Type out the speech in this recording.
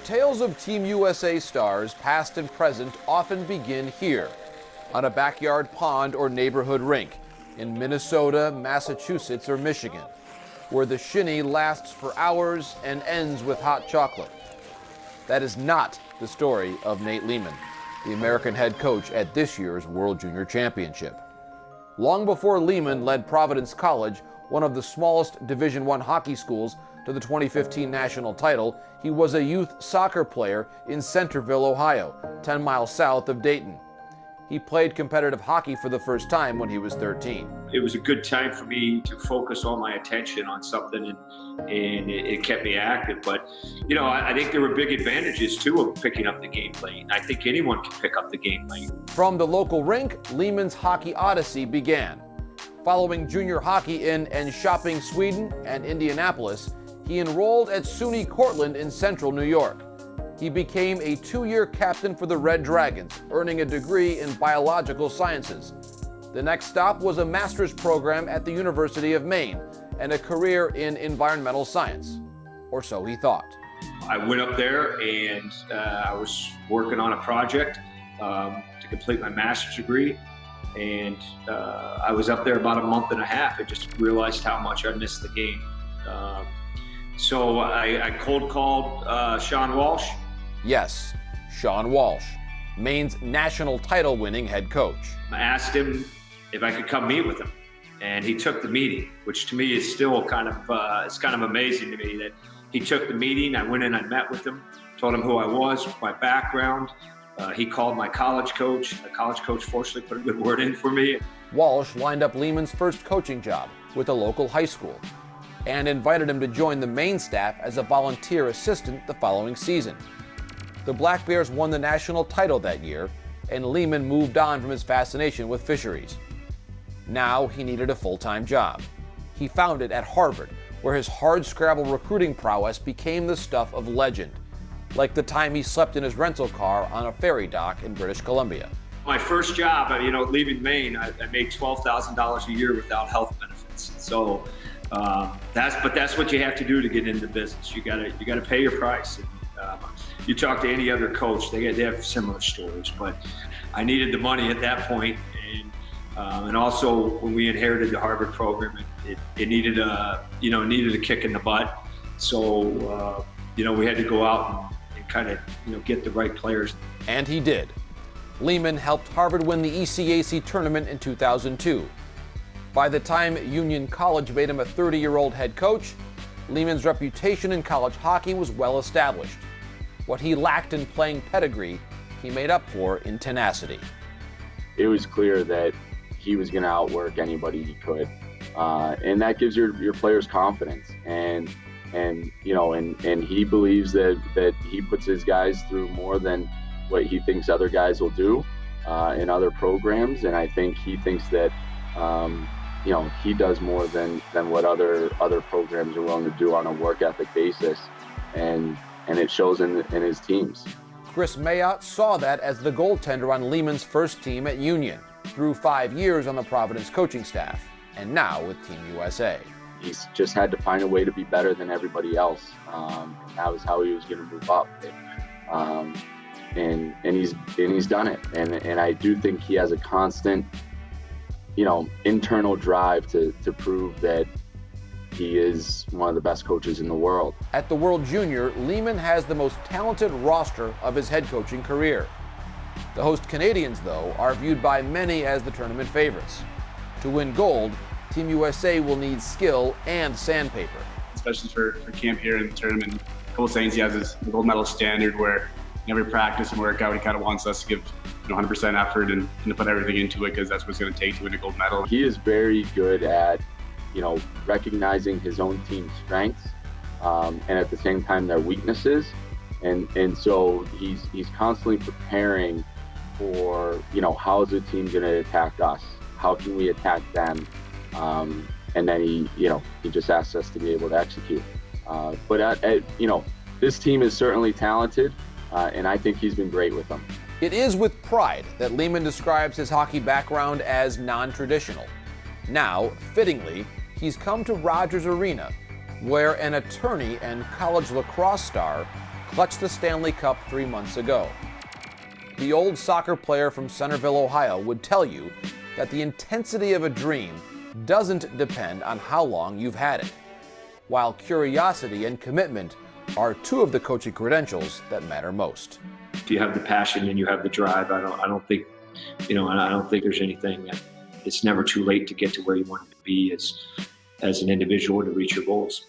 tales of Team USA stars, past and present, often begin here, on a backyard pond or neighborhood rink, in Minnesota, Massachusetts, or Michigan, where the shinny lasts for hours and ends with hot chocolate. That is not the story of Nate Leaman, the American head coach at this year's World Junior Championship. Long before Leaman led Providence College, one of the smallest Division I hockey schools, to the 2015 national title, he was a youth soccer player in Centerville, Ohio, 10 miles south of Dayton. He played competitive hockey for the first time when he was 13. It was a good time for me to focus all my attention on something, and it kept me active. But, you know, I think there were big advantages, too, of picking up the game late. I think anyone can pick up the game late. From the local rink, Leaman's hockey odyssey began. Following junior hockey in Enköping, Sweden, and Indianapolis, he enrolled at SUNY Cortland in central New York. He became a 2-year captain for the Red Dragons, earning a degree in biological sciences. The next stop was a master's program at the University of Maine and a career in environmental science, or so he thought. I went up there and I was working on a project to complete my master's degree. And I was up there about a month and a half. I just realized how much I missed the game. So I cold called Sean Walsh. Yes, Sean Walsh, Maine's national title winning head coach. I asked him if I could come meet with him, and he took the meeting, which to me is still kind of amazing to me that he took the meeting. I went in, I met with him, told him who I was, my background. He called my college coach. The college coach fortunately put a good word in for me. Walsh lined up Leaman's first coaching job with a local high school and invited him to join the Maine staff as a volunteer assistant the following season. The Black Bears won the national title that year, and Leaman moved on from his fascination with fisheries. Now he needed a full-time job. He found it at Harvard, where his hard-scrabble recruiting prowess became the stuff of legend, like the time he slept in his rental car on a ferry dock in British Columbia. My first job, leaving Maine, I made $12,000 a year without health benefits. So that's what you have to do to get into business. You gotta pay your price. And, you talk to any other coach, they have similar stories. But I needed the money at that point, and also when we inherited the Harvard program, it needed a kick in the butt. So we had to go out and kind of get the right players. And he did. Leaman helped Harvard win the ECAC tournament in 2002. By the time Union College made him a 30-year-old head coach, Leaman's reputation in college hockey was well established. What he lacked in playing pedigree, he made up for in tenacity. It was clear that he was going to outwork anybody he could, and that gives your players confidence. And he believes that he puts his guys through more than what he thinks other guys will do in other programs. And I think he thinks that he does more than what other programs are willing to do on a work ethic basis, and it shows in his teams. Chris Mayotte saw that as the goaltender on Leaman's first team at Union, through 5 years on the Providence coaching staff, and now with Team USA. He's just had to find a way to be better than everybody else. That was how he was going to move up. And he's done it. And I do think he has a constant, internal drive to prove that he is one of the best coaches in the world. At the World Junior, Leaman has the most talented roster of his head coaching career. The host Canadians, though, are viewed by many as the tournament favorites. To win gold, Team USA will need skill and sandpaper. Especially for camp here in the tournament, a couple things he has is the gold medal standard, where in every practice and workout he kind of wants us to give 100% effort and to put everything into it, because that's what it's going to take to win a gold medal. He is very good at recognizing his own team's strengths and at the same time their weaknesses, and so he's constantly preparing for how is the team going to attack us, how can we attack them, and then he just asks us to be able to execute. But this team is certainly talented, and I think he's been great with them. It is with pride that Leaman describes his hockey background as non-traditional. Now, fittingly, he's come to Rogers Arena, where an attorney and college lacrosse star clutched the Stanley Cup 3 months ago. The old soccer player from Centerville, Ohio, would tell you that the intensity of a dream doesn't depend on how long you've had it, while curiosity and commitment are two of the coaching credentials that matter most. If you have the passion and you have the drive, I don't think, and I don't think there's anything that it's never too late to get to where you want to be as an individual to reach your goals.